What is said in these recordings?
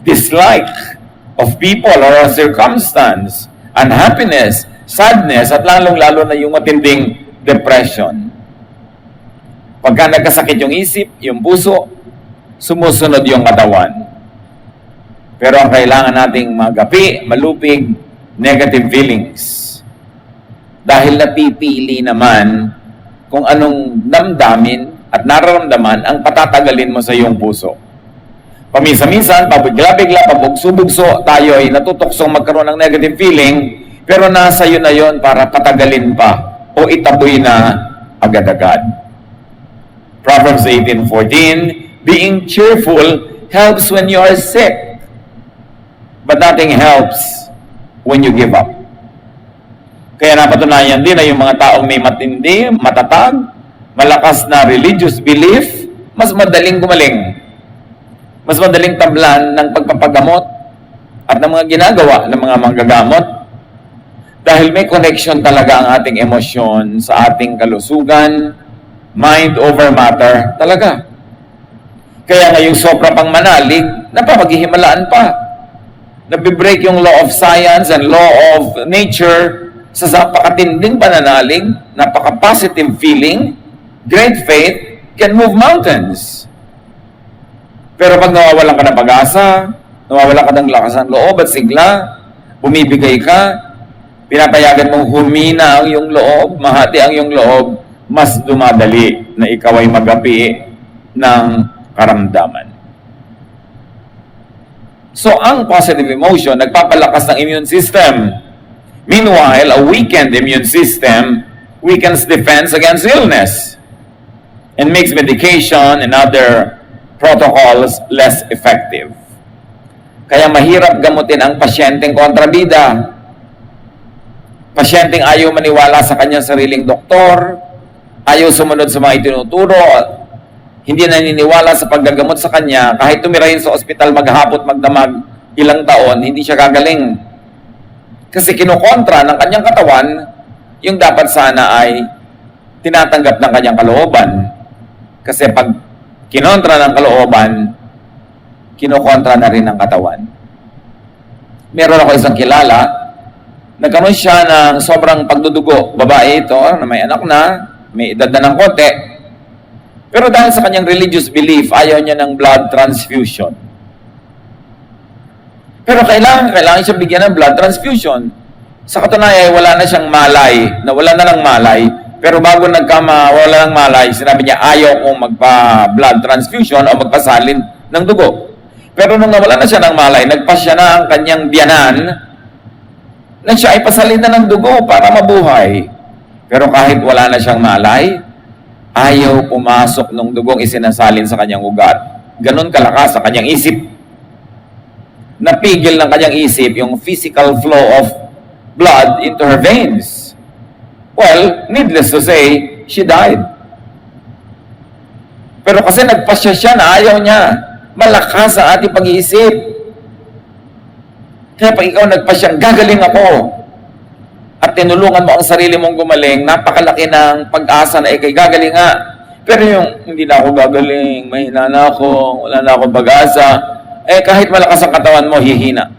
dislike of people or a circumstance, unhappiness, sadness, at lalong-lalo na yung matinding depression. Pagka nagkasakit yung isip, yung puso, sumusunod yung katawan. Pero ang kailangan nating magapi, malupig, negative feelings. Dahil napipili naman kung anong damdamin at nararamdaman ang patatagalin mo sa iyong puso. Paminsan-minsan, pabigla-bigla, pabugso-bugso, tayo ay natutuksong magkaroon ng negative feeling, pero nasa iyo na yon para patagalin pa o itaboy na agad-agad. Proverbs 18:14, being cheerful helps when you are sick, but nothing helps when you give up. Kaya napatunayan din na yung mga taong may matindi, matatag, malakas na religious belief, mas madaling gumaling. Mas madaling tablan ng pagpapagamot at ng mga ginagawa ng mga manggagamot dahil may connection talaga ang ating emosyon sa ating kalusugan, mind over matter talaga. Kaya ngayong sobra pang manalig, napapaghihimalaan pa. Nabibreak yung law of science and law of nature sa napakatinding pananalig, napaka-positive feeling, great faith can move mountains. Pero pag nawawalan ka ng pag-asa, nawawalan ka ng lakas ng loob at sigla, bumibigay ka, pinapayagan mong humina ang iyong loob, mahati ang iyong loob, mas dumadali na ikaw ay magapi ng karamdaman. So, ang positive emotion, nagpapalakas ng immune system. Meanwhile, a weakened immune system weakens defense against illness and makes medication and other protocols less effective. Kaya mahirap gamutin ang pasyenteng kontrabida. Pasyenteng ayaw maniwala sa kanyang sariling doktor, ayaw sumunod sa mga itinuturo, hindi naniniwala sa paggagamot sa kanya, kahit tumirahin sa ospital maghapot, magdamag, ilang taon, hindi siya gagaling. Kasi kinukontra ng kanyang katawan, yung dapat sana ay tinatanggap ng kanyang kalooban. Kasi pag kinontra ng kalooban, kinukontra na rin ng katawan. Meron ako isang kilala, nagkaroon siya ng sobrang pagdudugo. Babae ito, na may anak na, may edad na ng konti. Pero dahil sa kanyang religious belief, ayaw niya ng blood transfusion. Pero kailangan siya bigyan ng blood transfusion. Sa katunayan, wala na siyang malay, nawala na ng malay. Pero bago wala ng malay, sinabi niya, ayaw kong magpa-blood transfusion o magpasalin ng dugo. Pero nung nawala na siya ng malay, nagpasya na ang kanyang biyanan na siya ay pasalin na ng dugo para mabuhay. Pero kahit wala na siyang malay, ayaw pumasok ng dugong isinasalin sa kanyang ugat. Ganon kalakas sa kanyang isip. Napigil ng kanyang isip yung physical flow of blood into her veins. Well, needless to say, she died. Pero kasi nagpasya siya na ayaw niya. Malakas ang ating pag-iisip. Kaya pag ikaw nagpasya, gagaling ako. At tinulungan mo ang sarili mong gumaling, napakalaki ng pag-asa na ikay gagaling nga. Pero yung, hindi na ako gagaling, mahina na ako, wala na akong pag-asa, kahit malakas ang katawan mo, hihina.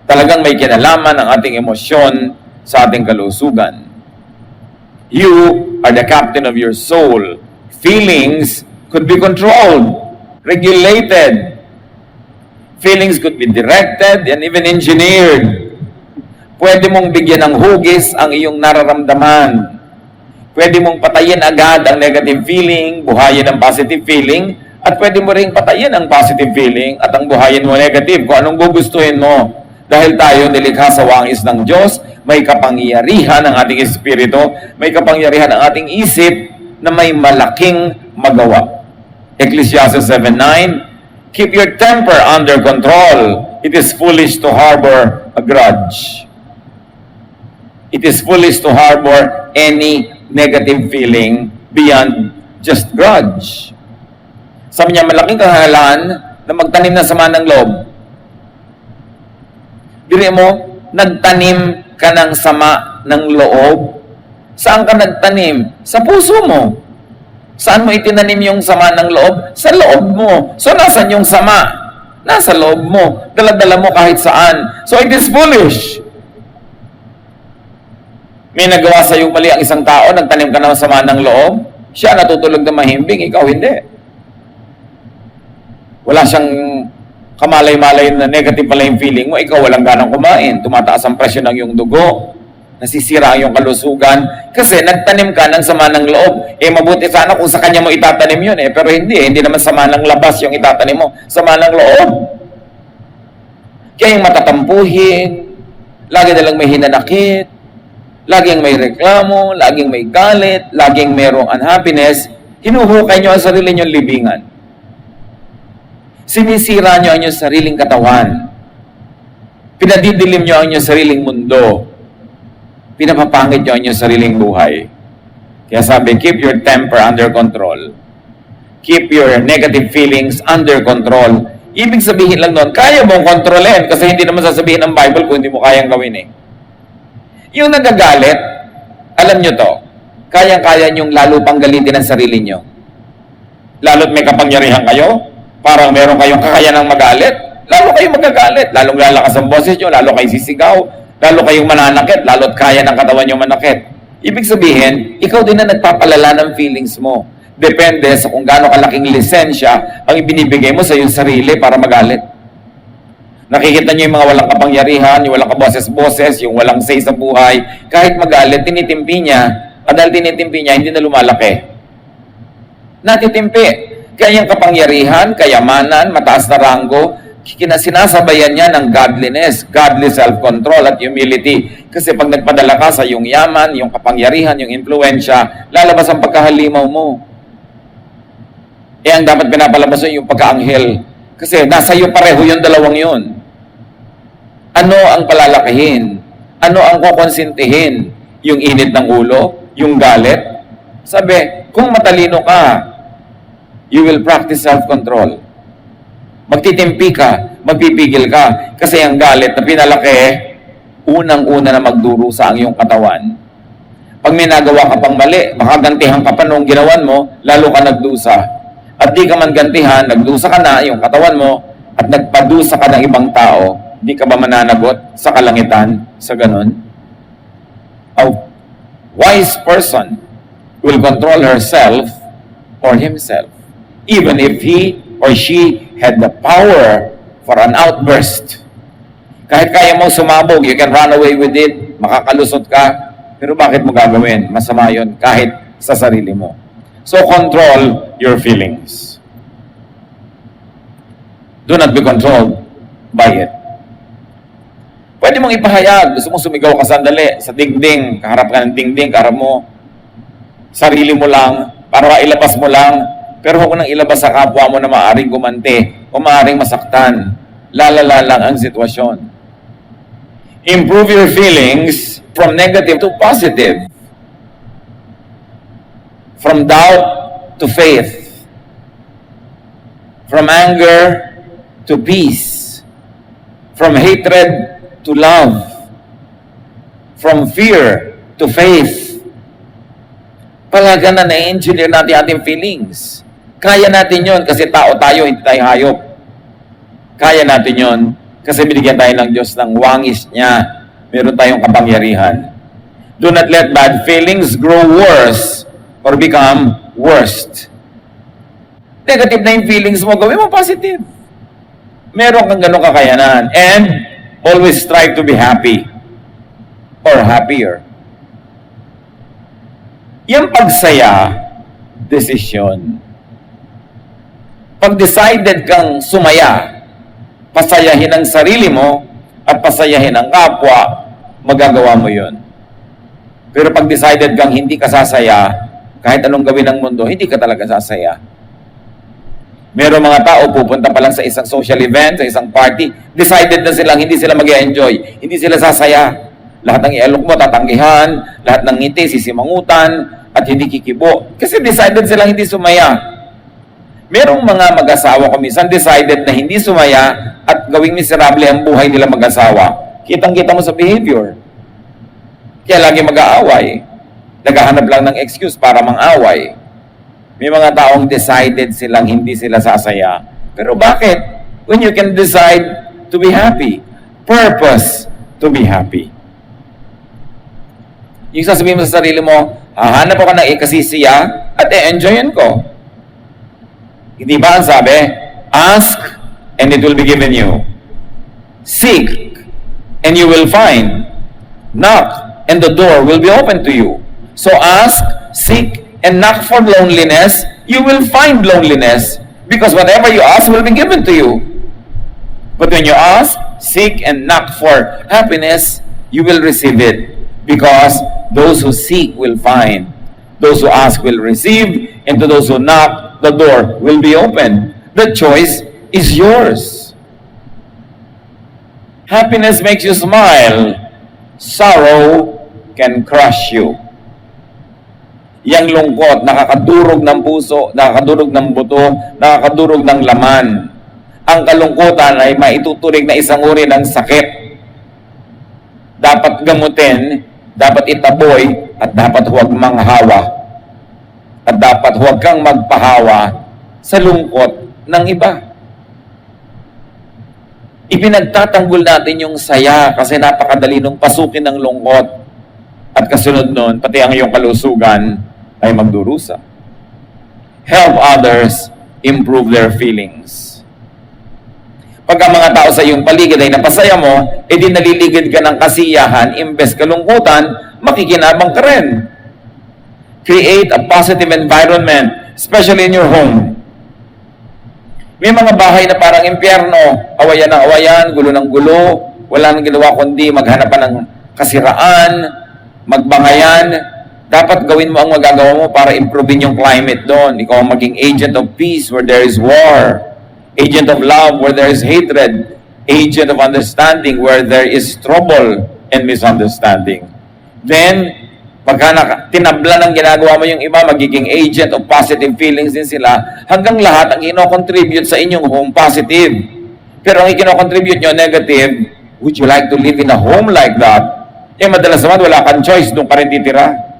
Talagang may kinalaman ang ating emosyon sa ating kalusugan. You are the captain of your soul. Feelings could be controlled, regulated. Feelings could be directed and even engineered. Pwede mong bigyan ng hugis ang iyong nararamdaman. Pwede mong patayin agad ang negative feeling, buhayin ang positive feeling, at pwede mo ring patayin ang positive feeling at ang buhayin mo negative kung anong gugustuhin mo. Dahil tayo nilikha sa wangis ng Diyos, may kapangyarihan ng ating espiritu, may kapangyarihan ng ating isip na may malaking magawa. Ecclesiastes 7:9, keep your temper under control. It is foolish to harbor a grudge. It is foolish to harbor any negative feeling beyond just grudge. Sabi niya, malaking kahangalan na magtanim ng sama ng loob. Diri mo, nagtanim ka ng sama ng loob. Saan ka nagtanim? Sa puso mo. Saan mo itinanim yung sama ng loob? Sa loob mo. So, nasan yung sama? Nasa loob mo. Dala-dala mo kahit saan. So it is foolish. May nagawa sa iyo mali ang isang tao, nagtanim ka ng sama ng loob, siya natutulog na mahimbing, ikaw hindi. Wala siyang kamalay-malay na negative pala yung feeling mo, ikaw walang ganang kumain, tumataas ang presyo ng iyong dugo, nasisira ang iyong kalusugan, kasi nagtanim ka ng sama ng loob. Mabuti sana kung sa kanya mo itatanim yun pero hindi naman sama ng labas yung itatanim mo, sama ng loob. Kaya yung matatampuhin, lagi nalang may hinanakit, laging may reklamo, laging may galit, laging merong unhappiness, hinuhukay nyo ang sarili nyong libingan. Sinisira nyo ang inyong sariling katawan. Pinadidilim nyo ang inyong sariling mundo. Pinapapangit nyo ang inyong sariling buhay. Kaya sabi, keep your temper under control. Keep your negative feelings under control. Ibig sabihin lang nun, kaya mong kontrolin kasi hindi naman sasabihin ng Bible kung hindi mo kayang gawin Yung nagagalit, alam nyo to, kayang-kaya nyong lalo pang galitin ang sarili nyo. Lalo't may kapangyarihan kayo, parang meron kayong kakayanang magalit, lalo kayong magagalit, lalong lalakas ang boses nyo, lalo kayong sisigaw, lalo kayong mananakit, lalo't kaya ng katawan nyo manakit. Ibig sabihin, ikaw din na nagpapalala ng feelings mo. Depende sa kung gaano kalaking lisensya ang ibinibigay mo sa iyong sarili para magalit. Nakikita niyo yung mga walang kapangyarihan, yung walang kaboses-boses, yung walang say sa buhay. Kahit magalit, tinitimpi niya. At dahil tinitimpi niya, hindi na lumalaki. Natitimpi. Kaya yung kapangyarihan, kayamanan, mataas na ranggo, sinasabayan niya ng godliness, godly self-control at humility. Kasi pag nagpadala ka sa yung yaman, yung kapangyarihan, yung impluensya, lalabas ang pagkahalimaw mo. Ang dapat pinapalabas mo yung pagkaanghel. Kasi nasa iyo pareho yung dalawang yun. Ano ang palalakihin? Ano ang kukonsintihin? Yung init ng ulo? Yung galit? Sabi, kung matalino ka, you will practice self-control. Magtitimpi ka, magpipigil ka. Kasi ang galit na pinalaki, unang-una na magdurusa ang iyong katawan. Pag may nagawa ka pang mali, makagantihan ka pa nung ginawan mo, lalo ka nagdusa. At di ka man gantihan, nagdusa ka na yung katawan mo, at nagpadusa ka ng ibang tao, di ka ba mananagot sa kalangitan, sa ganun? A wise person will control herself or himself, even if he or she had the power for an outburst. Kahit kaya mo sumabog, you can run away with it, makakalusot ka, pero bakit mo gagawin? Masama yun kahit sa sarili mo. So control your feelings. Do not be controlled by it. Pwede mong ipahayag, gusto mong sumigaw ka sandali sa dingding, kaharap ka ng dingding, kaharap mo, sarili mo lang, para ilabas mo lang, pero huwag mo nang ilabas sa kapwa mo na maaaring gumante o maaaring masaktan. Lalala lang ang sitwasyon. Improve your feelings from negative to positive. From doubt to faith. From anger to peace. From hatred to love. From fear to faith. Palaga na na-engineer natin ating feelings. Kaya natin yon kasi tao tayo, hindi tayo hayop. Kaya natin yon kasi binigyan tayo ng Diyos ng wangis niya. Meron tayong kapangyarihan. Do not let bad feelings grow worse or become worst. Negative na yung feelings mo, gawin mo positive. Meron kang ganong kakayanan. And always strive to be happy or happier. Yung pagsaya, desisyon. Pag decided kang sumaya, pasayahin ang sarili mo at pasayahin ang kapwa, magagawa mo yun. Pero pag decided kang hindi ka sasaya, kahit anong gawin ng mundo, hindi ka talaga sasaya. Meron mga tao, pupunta pa lang sa isang social event, sa isang party, decided na silang hindi sila mag-enjoy, hindi sila sasaya. Lahat ng ialok mo, tatanggihan, lahat ng ngiti, sisimangutan, at hindi kikibo. Kasi decided silang hindi sumaya. Merong mga mag-asawa ko minsan decided na hindi sumaya at gawing miserable ang buhay nila mag-asawa. Kitang-kita mo sa behavior. Kaya lagi mag-aaway. Naghahanap lang ng excuse para mang-away. May mga taong decided silang hindi sila sasaya. Pero bakit? when you can decide to be happy. Purpose to be happy. Yung sasabihin mo sa sarili mo, hahanap ako ng ikasisiya at e-enjoyin ko. Hindi ba ang sabi? Ask and it will be given you. Seek and you will find. Knock and the door will be open to you. So ask, seek, and knock for loneliness. You will find loneliness because whatever you ask will be given to you. But when you ask, seek, and knock for happiness, you will receive it because those who seek will find. Those who ask will receive, and to those who knock, the door will be open. The choice is yours. Happiness makes you smile. Sorrow can crush you. Yang lungkot, nakakadurog ng puso, nakakadurog ng buto, nakakadurog ng laman. Ang kalungkutan ay maituturing na isang uri ng sakit. Dapat gamutin, dapat itaboy, at dapat huwag manghawa. At dapat huwag kang magpahawa sa lungkot ng iba. Ipinagtatanggol natin yung saya kasi napakadali nung pasukin ng lungkot. At kasunod nun, pati ang iyong kalusugan ay magdurusa. Help others improve their feelings. Pagka mga tao sa iyong paligid ay napasaya mo, edi naliligid ka ng kasiyahan, imbes kalungkutan, makikinabang ka rin. Create a positive environment, especially in your home. May mga bahay na parang impyerno, awayan ng awayan, gulo ng gulo, wala nang ginawa kundi maghanap pa ng kasiraan, magbangayan. Dapat gawin mo ang magagawa mo para improvein yung climate doon. Ikaw ang maging agent of peace where there is war. Agent of love where there is hatred. Agent of understanding where there is trouble and misunderstanding. Then, pagka tinabla ng ginagawa mo yung iba, magiging agent of positive feelings din sila, hanggang lahat ang ino-contribute sa inyong home positive. Pero ang ino-contribute nyo negative, would you like to live in a home like that? Eh, madalas naman, wala kang choice, doon ka rin titira.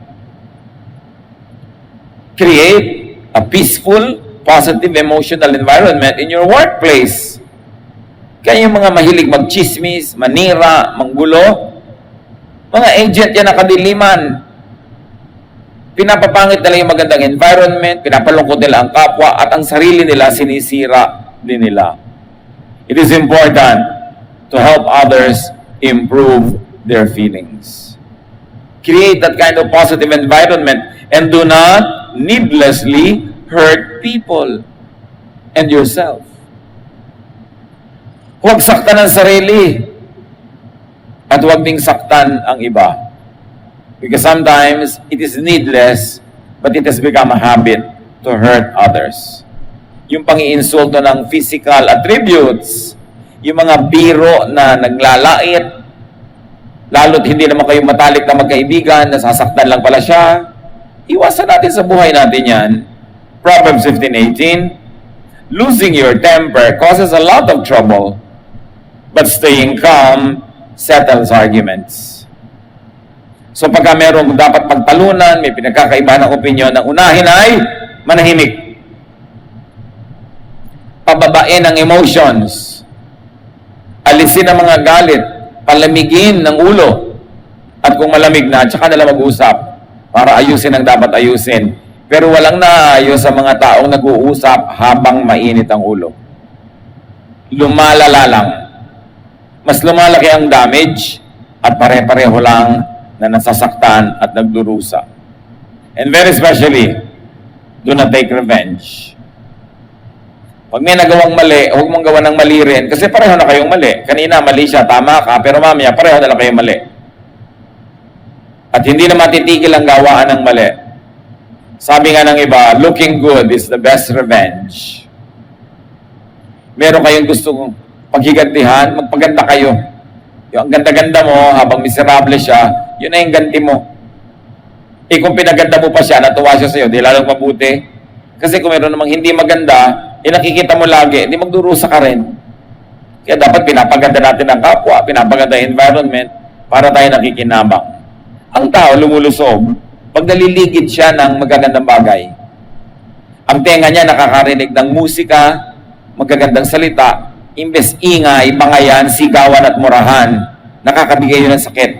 Create a peaceful, positive, emotional environment in your workplace. Kaya yung mga mahilig mag-chismis, manira, manggulo, mga agent yan ng kadiliman. Pinapapangit nila yung magandang environment, pinapalungkot nila ang kapwa, at ang sarili nila sinisira din nila. It is important to help others improve their feelings. Create that kind of positive environment and do not needlessly hurt people and yourself. Huwag saktan ang sarili at huwag ding saktan ang iba. Because sometimes it is needless but it has become a habit to hurt others. Yung pang-iinsulto ng physical attributes, yung mga biro na naglalait, lalo't hindi naman kayo matalik na magkaibigan, nasasaktan lang pala siya, iwasan natin sa buhay natin yan. Proverbs 15:18, losing your temper causes a lot of trouble, but staying calm settles arguments. So pagka merong dapat pagtalunan, may pinagkakaiba ng opinyon, ang unahin ay manahimik. Pababain ang emotions. Alisin ang mga galit. Palamigin ng ulo. At kung malamig na, tsaka nila mag-usap para ayusin ang dapat ayusin. Pero walang naayos sa mga taong nag-uusap habang mainit ang ulo. Lumalala lang. Mas lumalaki ang damage at pare-pareho lang na nasasaktan at nagdurusa. And very especially, do not take revenge. Pag may nagawang mali, huwag mong gawa ng mali rin kasi pareho na kayong mali. Kanina mali siya, tama ka, pero mamaya pareho na lang kayong mali. At hindi na matitigil ang gawaan ng mali. Sabi nga ng iba, looking good is the best revenge. Meron kayong gustong paghigantihan, magpaganda kayo. Yung ganda-ganda mo, habang miserable siya, yun na yung ganti mo. Eh kung pinaganda mo pa siya, natuwa siya sa'yo, di lalong mabuti. Kasi kung meron namang hindi maganda, nakikita mo lagi, hindi magdurusa ka rin. Kaya dapat pinapaganda natin ang kapwa, pinapaganda ang environment, para tayo nakikinabang. Ang tao lumulusog, pag naliligid siya ng magagandang bagay. Ang tenga niya nakakarinig ng musika, magagandang salita, imbes ingay, bangayan, sigawan at murahan, nakakabigay yun ng sakit.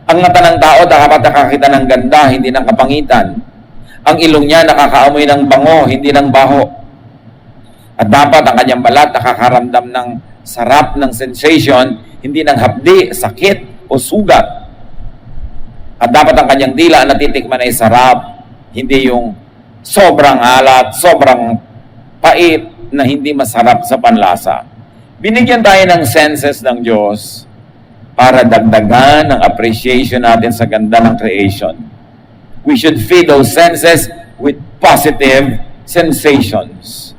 Ang mata ng tao dapat nakakita ng ganda, hindi ng kapangitan. Ang ilong niya nakakaamoy ng bango, hindi ng baho. At dapat ang kanyang balat nakakaramdam ng sarap ng sensation, hindi ng hapdi, sakit o sugat. At dapat ang kanyang dila natitikman ay sarap, hindi yung sobrang alat, sobrang pait na hindi masarap sa panlasa. Binigyan tayo ng senses ng Diyos para dagdagan ang appreciation natin sa ganda ng creation. We should feed those senses with positive sensations.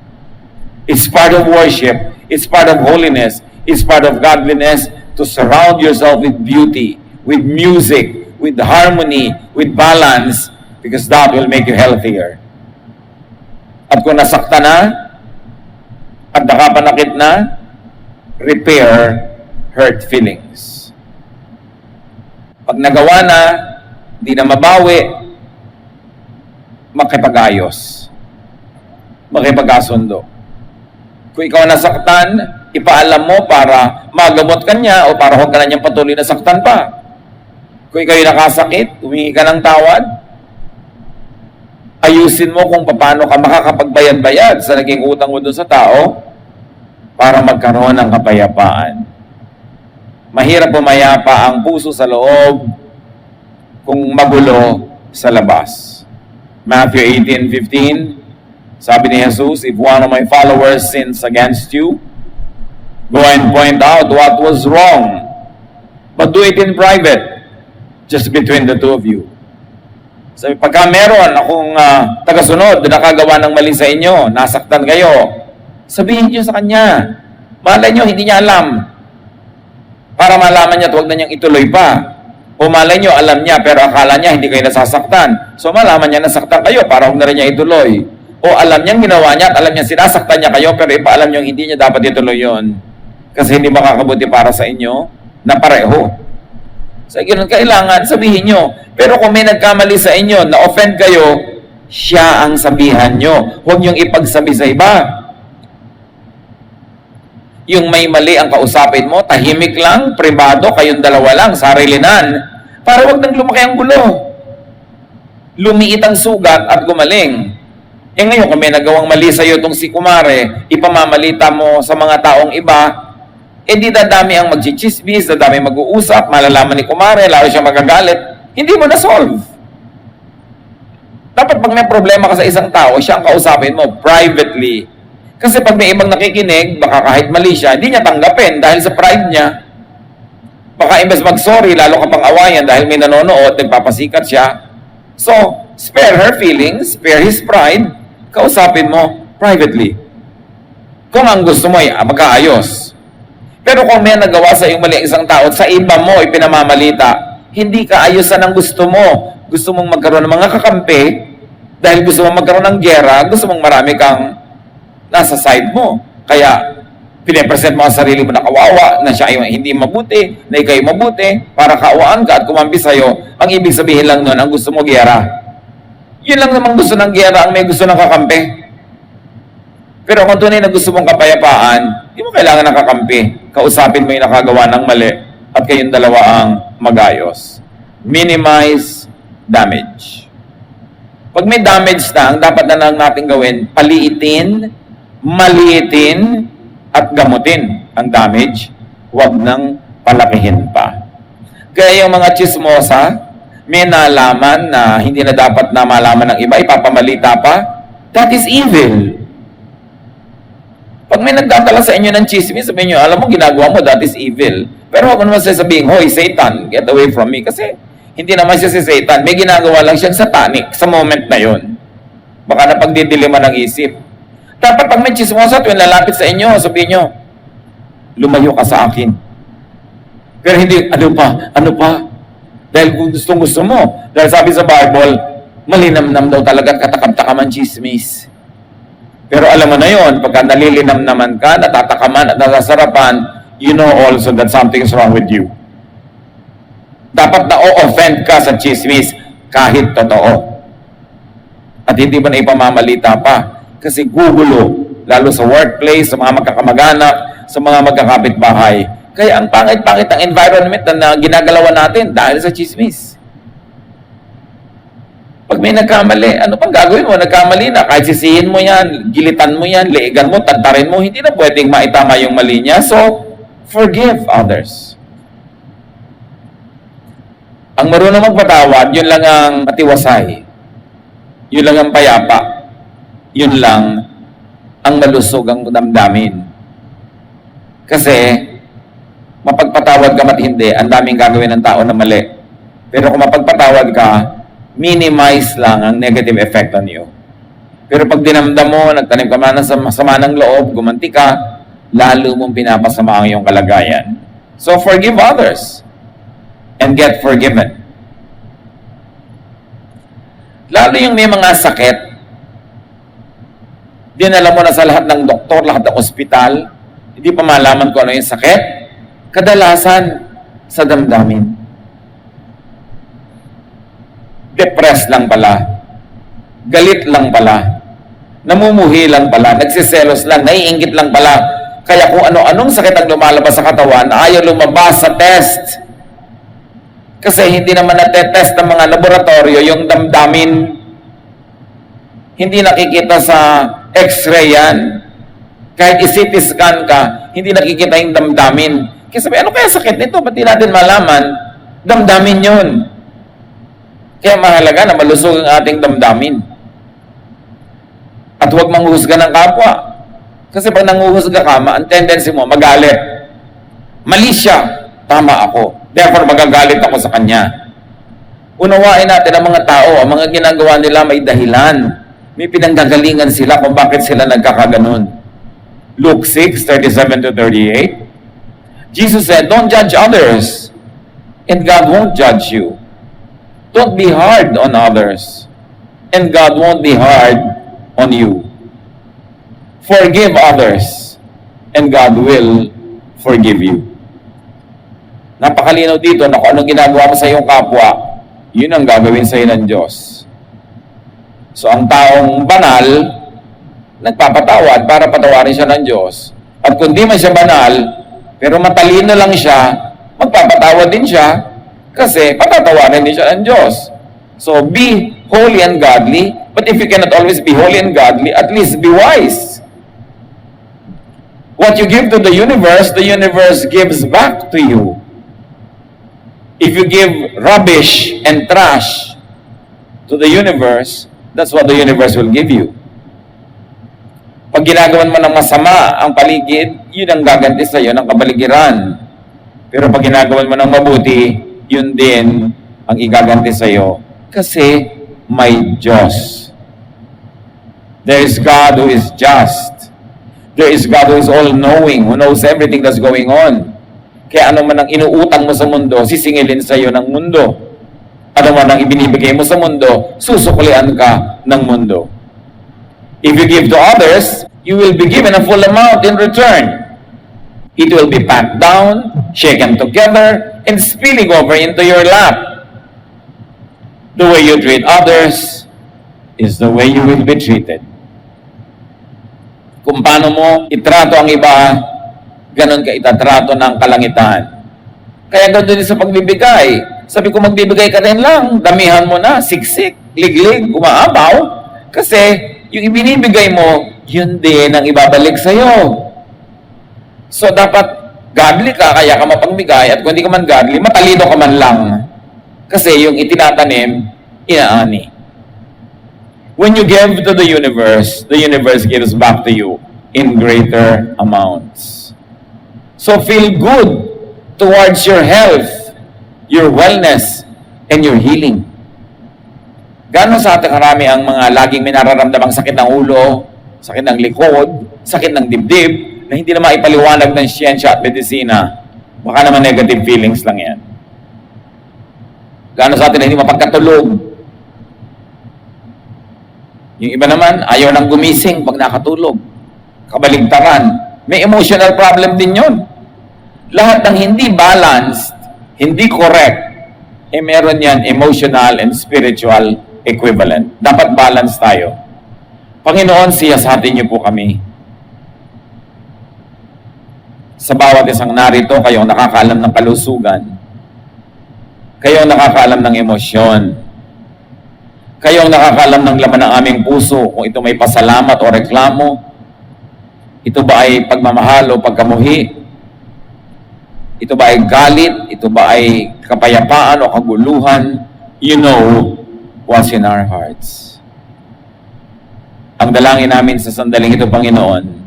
It's part of worship. It's part of holiness. It's part of godliness to surround yourself with beauty, with music, with harmony, with balance, because that will make you healthier. At kung nasakta na, at nakapanakit na, repair hurt feelings. Pag nagawa na, di na mabawi, makipag-ayos. Makipag-asundo. Kung ikaw nasaktan, ipaalam mo para magamot ka niya o para huwag ka na niyang patuloy na saktan pa. Kung ikaw nakasakit, humingi ka ng tawad, ayusin mo kung paano ka makakapagbayad-bayad sa naging utang mo doon sa tao para magkaroon ng kapayapaan. Mahirap pumayapa ang puso sa loob kung magulo sa labas. Matthew 18:15, sabi ni Jesus, if one of my followers sins against you, go and point out what was wrong, but do it in private, just between the two of you. Sabi, pagka meron akong tagasunod na nakagawa ng mali sa inyo, nasaktan kayo, sabihin niyo sa kanya. Malay niyo, hindi niya alam. Para malaman niya, huwag na niyang ituloy pa. O malay niyo, alam niya, pero akala niya hindi kayo nasasaktan. So malaman niya nasaktan kayo para huwag na rin niya ituloy. O alam niyang ginawa niya at alam niya sinasaktan niya kayo, pero ipaalam niyo hindi niya dapat ituloy yon. Kasi hindi makakabuti para sa inyo na pareho. Sa ganun, kailangan sabihin nyo. Pero kung may nagkamali sa inyo, na-offend kayo, siya ang sabihan nyo. Huwag niyong ipagsabi sa iba. Yung may mali ang kausapin mo, tahimik lang, pribado, kayong dalawa lang, sarilinan. Para huwag nang lumaki ang gulo. Lumiit ang sugat at gumaling. Eh ngayon, kung may nagawang mali sa iyo itong si Kumare, ipamamalita mo sa mga taong iba, eh di dadami ang magchichismis, dadami mag-uusap, malalaman ni Kumare, lalo siya magagalit, hindi mo na-solve. Dapat pag may problema ka sa isang tao, siya ang kausapin mo privately. Kasi pag may ibang nakikinig, baka kahit mali siya, hindi niya tanggapin dahil sa pride niya. Baka imbes mag-sorry, lalo ka pang awayan dahil may nanonood, nagpapasikat siya. So, spare her feelings, spare his pride, kausapin mo privately. Kung ang gusto mo ay magkaayos. Pero kung may nagawa sa iyong mali ang isang tao at sa iba mo ipinamamalita, hindi ka ayusan ang gusto mo. Gusto mong magkaroon ng mga kakampi dahil gusto mong magkaroon ng giyera, gusto mong marami kang nasa side mo. Kaya pinipresent mo ang sarili mo na kawawa, na siya ay hindi mabuti, na ikay mabuti, para kaawaan ka at kumampi sa'yo. Ang ibig sabihin lang nun, ang gusto mo giyera. Yun lang namang gusto ng giyera, ang may gusto ng kakampi. Pero kung tunay na gusto mong kapayapaan, hindi mo kailangan ng kakampi. Kausapin mo yung nakagawa ng mali at kayong dalawa ang magayos. Minimize damage. Pag may damage na, ang dapat na lang natin gawin, paliitin, maliitin, at gamutin ang damage. Huwag nang palakihin pa. Kaya yung mga chismosa, may nalaman na hindi na dapat na malaman ng iba, ipapamalita pa, that is evil. Pag may nagdadala sa inyo ng chismis, sabihin nyo, alam mo, ginagawa mo, that is evil. Pero huwag naman sasabihin, hoy, Satan, get away from me. Kasi hindi naman siya si Satan. May ginagawa lang siyang satanic sa moment na yon. Baka napagdidiliman ng isip. Dapat pag may chismosa, tuwing lalapit sa inyo, sabihin nyo, lumayo ka sa akin. Pero hindi, ano pa? Dahil kung gusto mo. Dahil sabi sa Bible, malinamnam daw talaga katakam-takam ang chismis. Pero alam mo na yon, pagka nalilinam naman ka, natatakaman at nasasarapan, you know also that something is wrong with you. Dapat na o-offend ka sa chismis kahit totoo. At hindi mo na ipamamalita pa. Kasi gugulo lalo sa workplace, sa mga magkakamag-anak, sa mga magkakapitbahay. Kaya ang pangit-pangit ang environment na ginagalawan natin dahil sa chismis. Pag may nagkamali, ano pang gagawin mo? Nagkamali na, kahit sisihin mo yan, gilitan mo yan, liigan mo, tantarin mo, hindi na pwedeng maitama yung mali niya. So, forgive others. Ang marunong magpatawad, yun lang ang matiwasay. Yun lang ang payapa. Yun lang ang malusog ang damdamin. Kasi, mapagpatawad ka mat hindi, ang daming gagawin ng tao na mali. Pero kung mapagpatawad ka, minimize lang ang negative effect on you. Pero pag dinamdam mo, nagtanim ka man sa masama ng loob, gumanti ka, lalo mong pinapasama ang iyong kalagayan. So forgive others and get forgiven. Lalo yung may mga sakit, dinala mo na sa lahat ng doktor, lahat ng ospital, hindi pa malaman kung ano yung sakit, kadalasan sa damdamin. Depressed lang pala, galit lang pala, namumuhi lang pala, nagsiselos lang, naiinggit lang pala. Kaya kung ano-anong sakit ang lumalabas sa katawan, ayaw lumabas sa test. Kasi hindi naman natetest ng mga laboratorio yung damdamin. Hindi nakikita sa x-ray yan. Kahit i-CT scan ka, hindi nakikita yung damdamin. Kaya sabi, ano kaya sakit nito? Ba't di natin malaman? Damdamin yun. Kaya mahalaga na malusog ang ating damdamin. At huwag manghuhusga ng kapwa. Kasi pag nanguhusga ka, ang tendency mo, magalit. Mali siya, tama ako. Therefore, magagalit ako sa kanya. Unawain natin ang mga tao, ang mga ginagawa nila may dahilan. May pinanggagalingan sila kung bakit sila nagkakaganon. Luke 6:37-38. Jesus said, don't judge others, and God won't judge you. Don't be hard on others, and God won't be hard on you. Forgive others, and God will forgive you. Napakalinaw dito na kung anong ginagawa mo sa iyong kapwa, yun ang gagawin sa iyo ng Diyos. So ang taong banal, nagpapatawad para patawarin siya ng Diyos. At kung di man siya banal, pero matalino lang siya, magpapatawad din siya, kasi patatawarin din siya ng Diyos. So, be holy and godly, but if you cannot always be holy and godly, at least be wise. What you give to the universe gives back to you. If you give rubbish and trash to the universe, that's what the universe will give you. Pag ginagawan mo ng masama ang paligid, yun ang gaganti sa iyo ng kabaligiran. Pero pag ginagawan mo ng mabuti, yun din ang igaganti sa iyo. Kasi may Diyos. There is God who is just. There is God who is all-knowing, who knows everything that's going on. Kaya ano man ang inuutang mo sa mundo, sisingilin sa iyo ng mundo. Ano man ang ibinibigay mo sa mundo, susuklian ka ng mundo. If you give to others, you will be given a full amount in return. It will be packed down, shaken together, and spilling over into your lap. The way you treat others is the way you will be treated. Kung paano mo itrato ang iba, ganon ka itatrato ng kalangitan. Kaya ganoon din sa pagbibigay. Sabi ko, magbibigay ka rin lang, damihan mo na, siksik, liglig, umaabaw. Kasi yung ibinibigay mo, yun din ang ibabalik sa'yo. So, dapat godly ka, kaya ka mapagbigay, at kung hindi ka man godly, matalino ka man lang. Kasi yung itinatanim, inaani. When you give to the universe gives back to you in greater amounts. So, feel good towards your health, your wellness, and your healing. Gano'n sa ating karami ang mga laging may nararamdamang sakit ng ulo, sakit ng likod, sakit ng dibdib, na hindi na maipaliwanag ng siyensya at medisina. Baka naman negative feelings lang yan. Gano'n sa atin na hindi mapagkatulog. Yung iba naman, ayaw nang gumising pag nakatulog. Kabaligtaran. May emotional problem din yun. Lahat ng hindi balanced, hindi correct, meron yan emotional and spiritual equivalent. Dapat balance tayo. Panginoon, siyasatin niyo po kami. Sa bawat isang narito, kayong nakakaalam ng kalusugan. Kayong nakakaalam ng emosyon. Kayong nakakaalam ng laman ng aming puso, kung ito may pasalamat o reklamo. Ito ba ay pagmamahal o pagkamuhi? Ito ba ay galit? Ito ba ay kapayapaan o kaguluhan? You know what's in our hearts. Ang dalangin namin sa sandaling ito, Panginoon,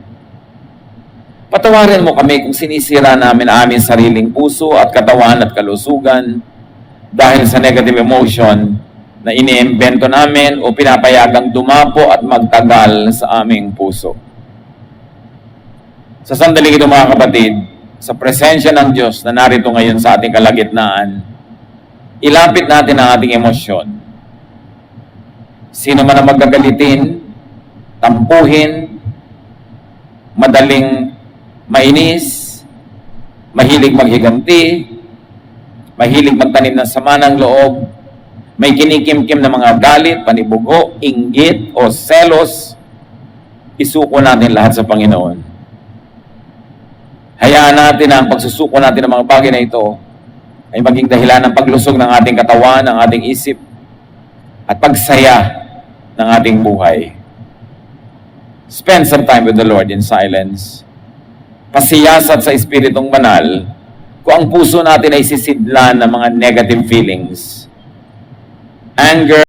patawarin mo kami kung sinisira namin ang aming sariling puso at katawan at kalusugan dahil sa negative emotion na iniimbento namin o pinapayagang dumapo at magtagal sa aming puso. Sa sandaling ito, mga kapatid, sa presensya ng Diyos na narito ngayon sa ating kalagitnaan, ilapit natin ang ating emosyon. Sino man ang magagalitin, tampuhin, madaling mainis, mahilig maghiganti, mahilig magtanim ng sama ng loob, may kinikimkim na mga galit, panibugo, inggit o selos, isuko natin lahat sa Panginoon. Hayaan natin na ang pagsusuko natin ng mga bagay na ito ay maging dahilan ng paglusog ng ating katawan, ng ating isip, at pagsaya ng ating buhay. Spend some time with the Lord in silence. Pasiyasat sa Espiritong Banal kung ang puso natin ay sisidlan ng mga negative feelings, anger,